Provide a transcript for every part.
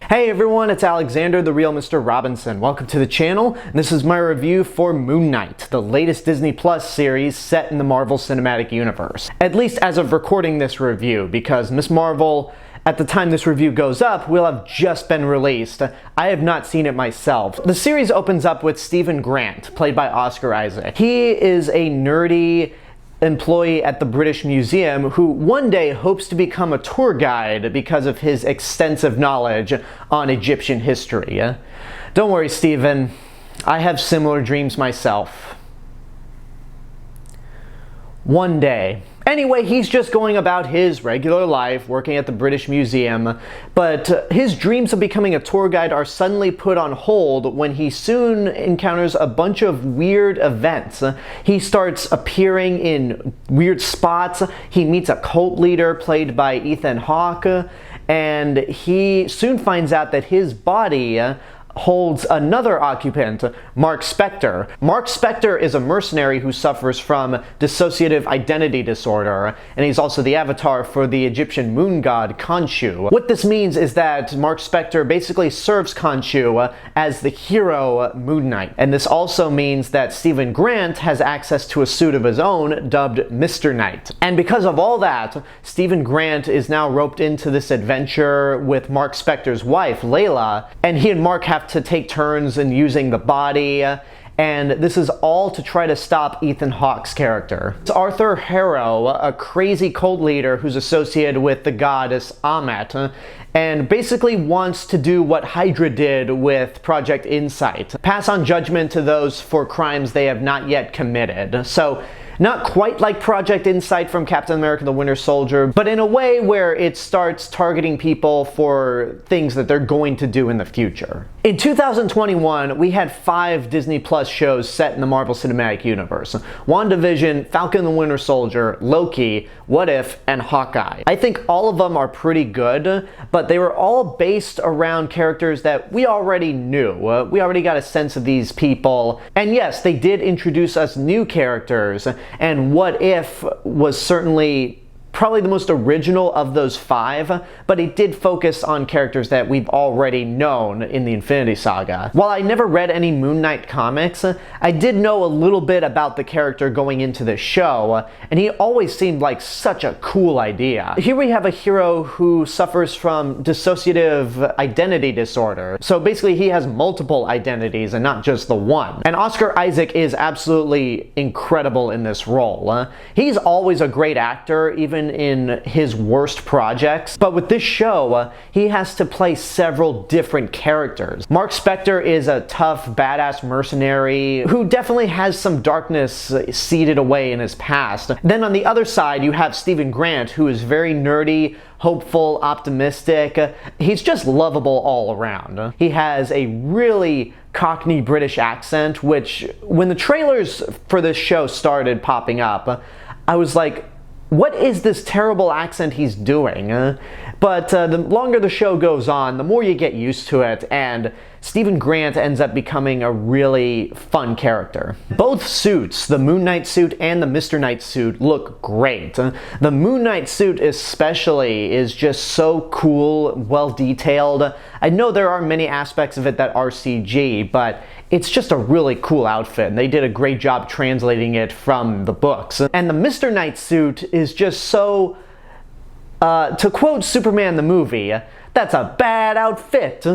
Hey everyone, it's Alexander, the real Mr. Robinson. Welcome to the channel. This is my review for Moon Knight, the latest Disney Plus series set in the Marvel Cinematic Universe. At least as of recording this review, because Ms. Marvel, at the time this review goes up, will have just been released. I have not seen it myself. The series opens up with Stephen Grant, played by Oscar Isaac. He is a nerdy employee at the British Museum who one day hopes to become a tour guide because of his extensive knowledge on Egyptian history. Don't worry, Stephen. I have similar dreams myself. One day. Anyway, he's just going about his regular life, working at the British Museum, but his dreams of becoming a tour guide are suddenly put on hold when he soon encounters a bunch of weird events. He starts appearing in weird spots, he meets a cult leader played by Ethan Hawke, and he soon finds out that his body holds another occupant, Mark Spector. Mark Spector is a mercenary who suffers from dissociative identity disorder, and he's also the avatar for the Egyptian moon god Khonshu. What this means is that Mark Spector basically serves Khonshu as the hero Moon Knight. And this also means that Stephen Grant has access to a suit of his own dubbed Mr. Knight. And because of all that, Stephen Grant is now roped into this adventure with Mark Spector's wife, Layla, and he and Mark have to take turns in using the body, and this is all to try to stop Ethan Hawke's character. It's Arthur Harrow, a crazy cult leader who's associated with the goddess Amet, and basically wants to do what Hydra did with Project Insight, pass on judgment to those for crimes they have not yet committed. So, not quite like Project Insight from Captain America the Winter Soldier, but in a way where it starts targeting people for things that they're going to do in the future. In 2021, we had 5 Disney Plus shows set in the Marvel Cinematic Universe: WandaVision, Falcon the Winter Soldier, Loki, What If, and Hawkeye. I think all of them are pretty good, but they were all based around characters that we already knew. We already got a sense of these people, and yes, they did introduce us new characters, and What If was certainly probably the most original of those 5, but it did focus on characters that we've already known in the Infinity Saga. While I never read any Moon Knight comics, I did know a little bit about the character going into this show, and he always seemed like such a cool idea. Here we have a hero who suffers from dissociative identity disorder, so basically he has multiple identities and not just the one. And Oscar Isaac is absolutely incredible in this role. He's always a great actor, even in his worst projects, but with this show, he has to play several different characters. Mark Spector is a tough, badass mercenary who definitely has some darkness seeded away in his past. Then on the other side, you have Stephen Grant, who is very nerdy, hopeful, optimistic. He's just lovable all around. He has a really Cockney British accent, which, when the trailers for this show started popping up, I was like, what is this terrible accent he's doing? But the longer the show goes on, the more you get used to it, and Stephen Grant ends up becoming a really fun character. Both suits, the Moon Knight suit and the Mr. Knight suit, look great. The Moon Knight suit especially is just so cool, well detailed. I know there are many aspects of it that are CG, but it's just a really cool outfit, and they did a great job translating it from the books. And the Mr. Knight suit is just so, to quote Superman the movie, "That's a bad outfit."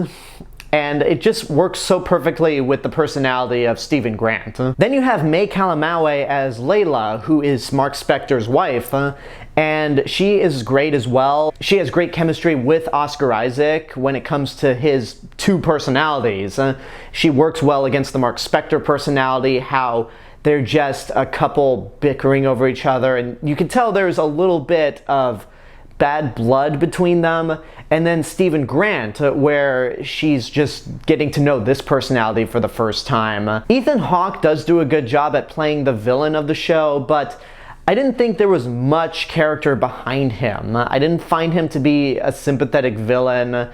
And it just works so perfectly with the personality of Stephen Grant. Then you have Calamawy as Layla, who is Mark Spector's wife, and she is great as well. She has great chemistry with Oscar Isaac when it comes to his 2 personalities. She works well against the Mark Spector personality, how they're just a couple bickering over each other, and you can tell there's a little bit of bad blood between them. And then Stephen Grant, where she's just getting to know this personality for the first time. Ethan Hawke does do a good job at playing the villain of the show, but I didn't think there was much character behind him. I didn't find him to be a sympathetic villain.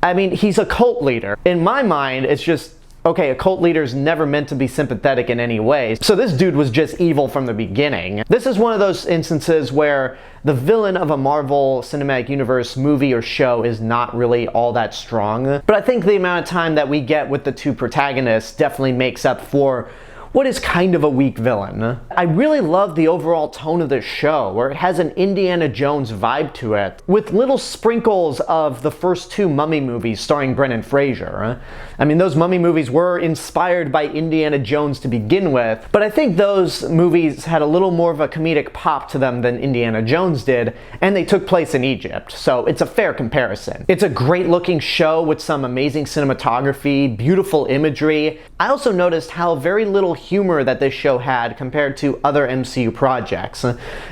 I mean, he's a cult leader. In my mind, it's just okay, a cult leader's never meant to be sympathetic in any way, so this dude was just evil from the beginning. This is one of those instances where the villain of a Marvel Cinematic Universe movie or show is not really all that strong, but I think the amount of time that we get with the two protagonists definitely makes up for what is kind of a weak villain. I really love the overall tone of this show, where it has an Indiana Jones vibe to it, with little sprinkles of the first two Mummy movies starring Brendan Fraser. I mean, those Mummy movies were inspired by Indiana Jones to begin with, but I think those movies had a little more of a comedic pop to them than Indiana Jones did, and they took place in Egypt, so it's a fair comparison. It's a great looking show with some amazing cinematography, beautiful imagery. I also noticed how very little humor that this show had compared to other MCU projects.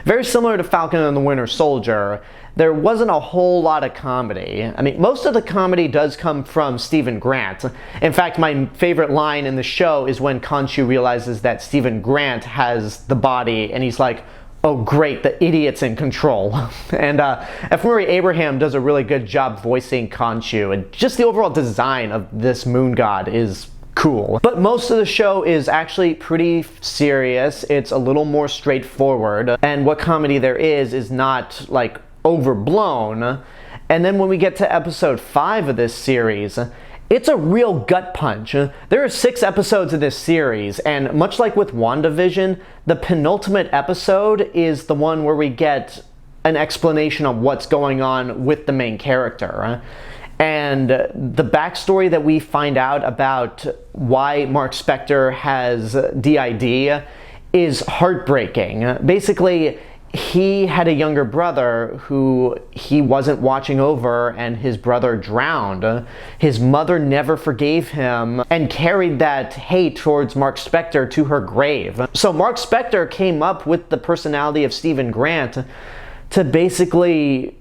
Very similar to Falcon and the Winter Soldier, there wasn't a whole lot of comedy. I mean, most of the comedy does come from Stephen Grant. In fact, my favorite line in the show is when Khonshu realizes that Stephen Grant has the body, and he's like, oh great, the idiot's in control. And F. Murray Abraham does a really good job voicing Khonshu, and just the overall design of this moon god is cool. But most of the show is actually pretty serious. It's a little more straightforward, and what comedy there is not like overblown. And then when we get to episode 5 of this series, it's a real gut punch. There are 6 episodes of this series, and much like with WandaVision, the penultimate episode is the one where we get an explanation of what's going on with the main character. And the backstory that we find out about why Mark Spector has DID is heartbreaking. Basically, he had a younger brother who he wasn't watching over, and his brother drowned. His mother never forgave him and carried that hate towards Mark Spector to her grave. So Mark Spector came up with the personality of Stephen Grant to basically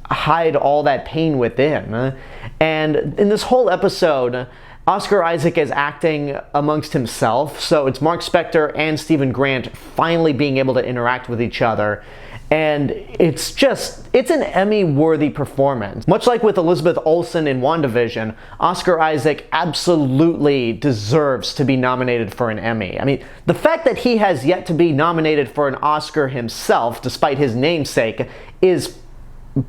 hide all that pain within. And in this whole episode, Oscar Isaac is acting amongst himself, so it's Mark Spector and Stephen Grant finally being able to interact with each other. And it's an Emmy-worthy performance. Much like with Elizabeth Olsen in WandaVision, Oscar Isaac absolutely deserves to be nominated for an Emmy. I mean, the fact that he has yet to be nominated for an Oscar himself, despite his namesake, is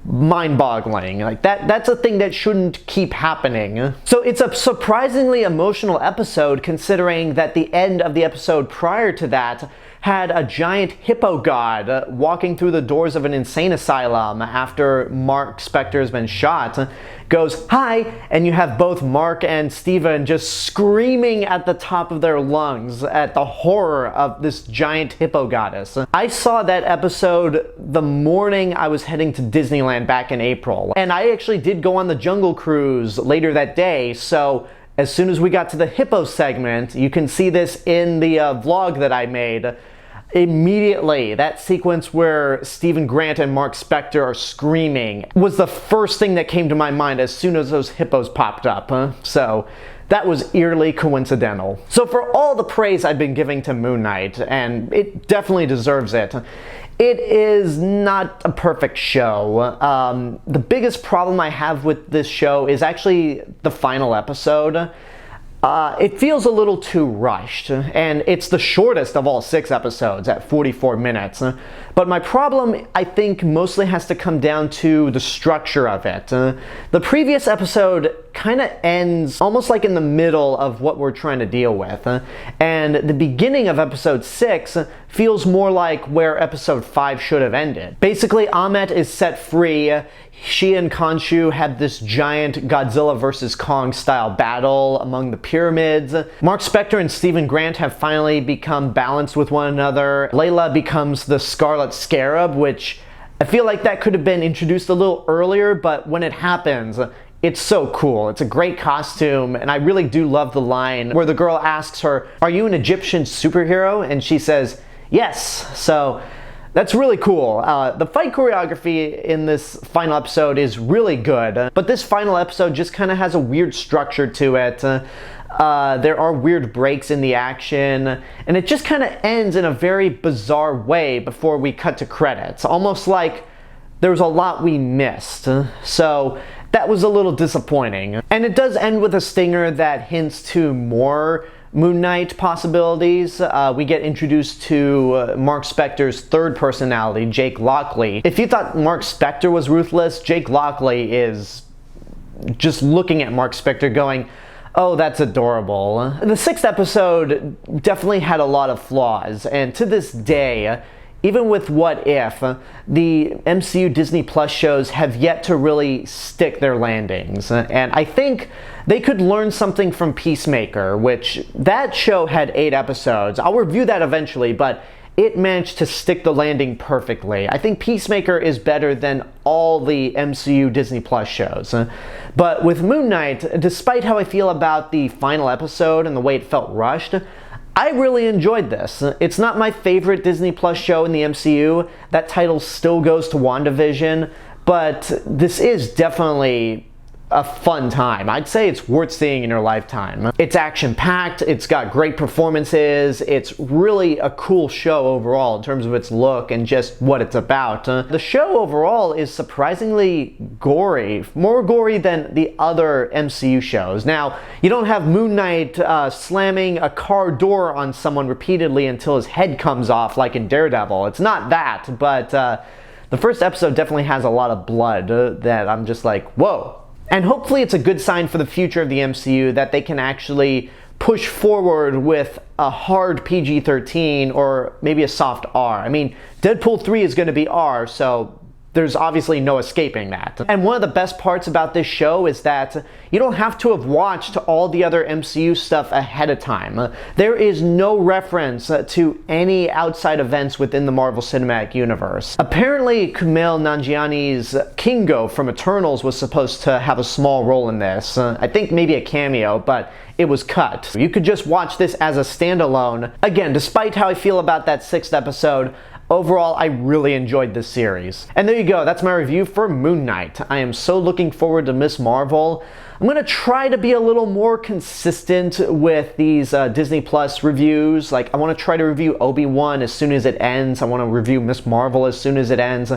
mind-boggling. Like that's a thing that shouldn't keep happening. So it's a surprisingly emotional episode, considering that the end of the episode prior to that had a giant hippo god walking through the doors of an insane asylum after Mark Spector has been shot, goes, "Hi," and you have both Mark and Steven just screaming at the top of their lungs at the horror of this giant hippo goddess. I saw that episode the morning I was heading to Disneyland back in April, and I actually did go on the Jungle Cruise later that day, so as soon as we got to the hippo segment, you can see this in the vlog that I made, immediately that sequence where Stephen Grant and Mark Spector are screaming was the first thing that came to my mind as soon as those hippos popped up. So that was eerily coincidental. So for all the praise I've been giving to Moon Knight, and it definitely deserves it, it is not a perfect show. The biggest problem I have with this show is actually the final episode. It feels a little too rushed, and it's the shortest of all 6 episodes at 44 minutes. But my problem, I think, mostly has to come down to the structure of it. The previous episode kind of ends almost like in the middle of what we're trying to deal with. And the beginning of episode 6 feels more like where episode 5 should have ended. Basically, Ammit is set free. She and Khonshu have this giant Godzilla vs. Kong style battle among the pyramids. Mark Spector and Stephen Grant have finally become balanced with one another. Layla becomes the Scarlet Scarab, which I feel like that could have been introduced a little earlier, but when it happens, it's so cool. It's a great costume, and I really do love the line where the girl asks her, "Are you an Egyptian superhero?" And she says, "Yes." So that's really cool. The fight choreography in this final episode is really good, but this final episode just kind of has a weird structure to it. There are weird breaks in the action, and it just kind of ends in a very bizarre way before we cut to credits. Almost like there was a lot we missed. So that was a little disappointing. And it does end with a stinger that hints to more Moon Knight possibilities. We get introduced to Mark Spector's third personality, Jake Lockley. If you thought Mark Spector was ruthless, Jake Lockley is just looking at Mark Spector going, oh, that's adorable. The sixth episode definitely had a lot of flaws, and to this day, even with What If, the MCU Disney Plus shows have yet to really stick their landings. And I think they could learn something from Peacemaker, which that show had 8 episodes. I'll review that eventually, but it managed to stick the landing perfectly. I think Peacemaker is better than all the MCU Disney Plus shows. But with Moon Knight, despite how I feel about the final episode and the way it felt rushed, I really enjoyed this. It's not my favorite Disney Plus show in the MCU. That title still goes to WandaVision, but this is definitely a fun time. I'd say it's worth seeing in your lifetime. It's action-packed, it's got great performances, it's really a cool show overall in terms of its look and just what it's about. The show overall is surprisingly gory, more gory than the other MCU shows. Now, you don't have Moon Knight slamming a car door on someone repeatedly until his head comes off like in Daredevil. It's not that, but the first episode definitely has a lot of blood that I'm just like, whoa. And hopefully it's a good sign for the future of the MCU that they can actually push forward with a hard PG-13 or maybe a soft R. I mean, Deadpool 3 is going to be R, so there's obviously no escaping that. And one of the best parts about this show is that you don't have to have watched all the other MCU stuff ahead of time. There is no reference to any outside events within the Marvel Cinematic Universe. Apparently, Kumail Nanjiani's Kingo from Eternals was supposed to have a small role in this. I think maybe a cameo, but it was cut. You could just watch this as a standalone. Again, despite how I feel about that 6th episode, overall, I really enjoyed this series. And there you go, that's my review for Moon Knight. I am so looking forward to Ms. Marvel. I'm gonna try to be a little more consistent with these Disney Plus reviews. Like, I wanna try to review Obi-Wan as soon as it ends. I wanna review Ms. Marvel as soon as it ends.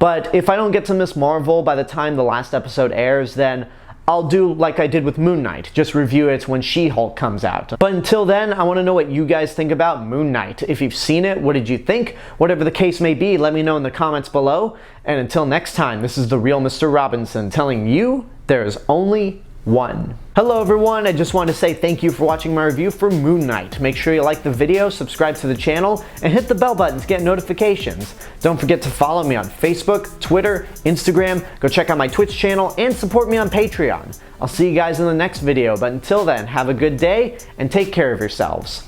But if I don't get to Ms. Marvel by the time the last episode airs, then I'll do like I did with Moon Knight, just review it when She-Hulk comes out. But until then, I want to know what you guys think about Moon Knight. If you've seen it, what did you think? Whatever the case may be, let me know in the comments below. And until next time, this is the real Mr. Robinson telling you there's only one. Hello everyone, I just want to say thank you for watching my review for Moon Knight. Make sure you like the video, subscribe to the channel, and hit the bell button to get notifications. Don't forget to follow me on Facebook, Twitter, Instagram, go check out my Twitch channel, and support me on Patreon. I'll see you guys in the next video, but until then, have a good day, and take care of yourselves.